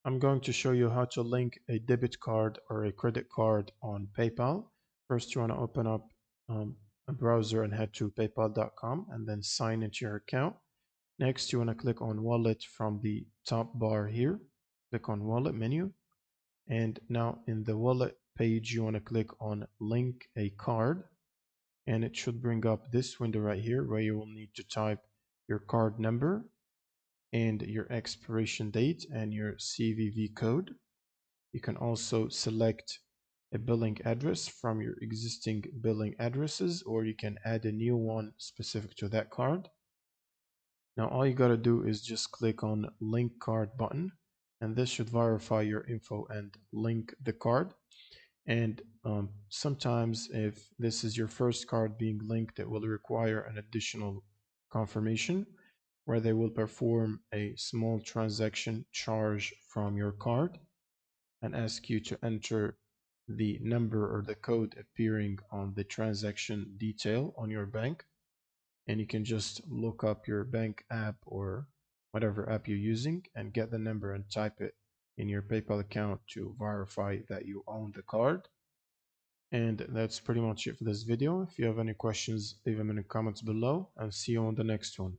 I'm going to show you how to link a debit card or a credit card on PayPal. First, you want to open up a browser and head to paypal.com and then sign into your account. Next, you want to click on Wallet from the top bar here. Click on Wallet menu. And now in the Wallet page, you want to click on Link a Card. And it should bring up this window right here where you will need to type your card number and your expiration date and your CVV code. You can also select a billing address from your existing billing addresses, or you can add a new one specific to that card. Now all you gotta do is just click on link card button, and this should verify your info and link the card. And sometimes if this is your first card being linked, it will require an additional confirmation where they will perform a small transaction charge from your card and ask you to enter the number or the code appearing on the transaction detail on your bank. And you can just look up your bank app or whatever app you're using and get the number and type it in your PayPal account to verify that you own the card. And that's pretty much it for this video. If you have any questions, leave them in the comments below, and see you on the next one.